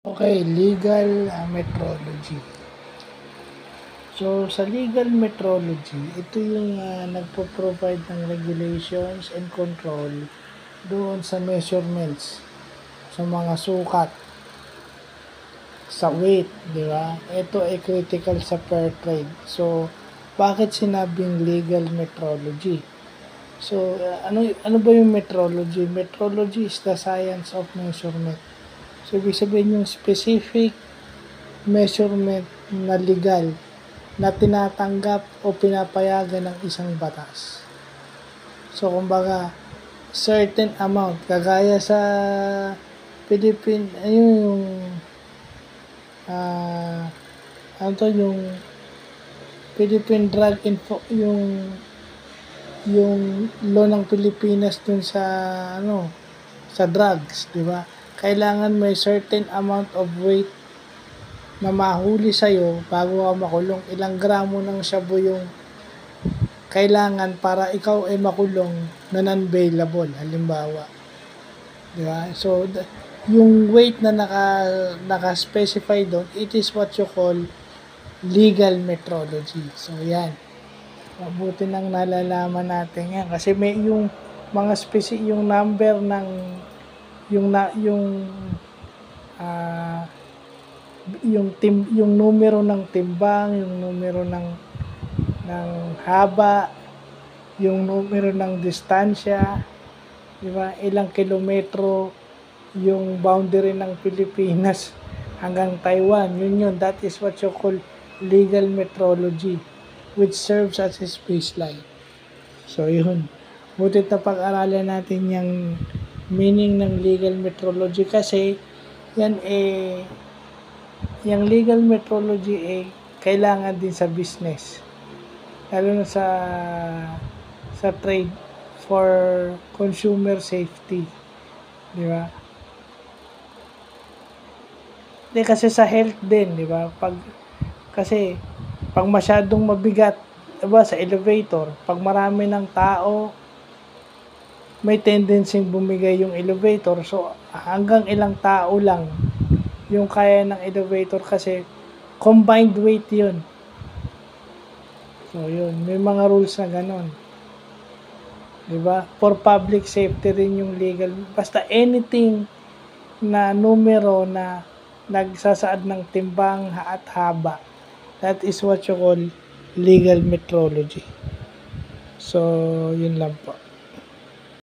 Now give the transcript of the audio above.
Okay, legal metrology. So, sa legal metrology, ito yung nagpo-provide ng regulations and control doon sa measurements, sa mga sukat, sa weight, di ba? Ito ay critical sa fair trade. So, bakit sinabing legal metrology? So, ano ba yung metrology? Metrology is the science of measurement. So, ibig sabihin yung specific measurement na legal na tinatanggap o pinapayagan ng isang batas. So, kumbaga, certain amount, kagaya sa Philippine, yung ano to, yung Philippine Drug Info, yung law ng Pilipinas dun sa sa drugs, di ba? Kailangan may certain amount of weight na mahuli sa'yo bago ka makulong. Ilang gramo ng shabu yung kailangan para ikaw ay makulong na non-bailable, halimbawa. Di ba? So, yung weight na naka-specify doon, it is what you call legal metrology. So, yan. Mabuti nang nalalaman natin yan. Kasi may yung mga yung number ng yung numero ng timbang, yung numero ng haba, yung numero ng distansya, di ba? Ilang kilometro yung boundary ng Pilipinas hanggang Taiwan. Yun. That is what you call legal metrology, which serves as a baseline. So, yun. Butit na pag-aralan natin yung meaning ng legal metrology kasi yan yung legal metrology kailangan din sa business. Lalo na sa trade for consumer safety. Di ba? Kasi sa health din, di ba? Kasi pag masyadong mabigat, diba, sa elevator, pag marami ng tao, may tendency bumigay yung elevator. So, hanggang ilang tao lang yung kaya ng elevator kasi combined weight yun. So, yun. May mga rules na ganon. Diba? For public safety rin yung legal. Basta anything na numero na nagsasaad ng timbang at haba. That is what you call legal metrology. So, yun lang po.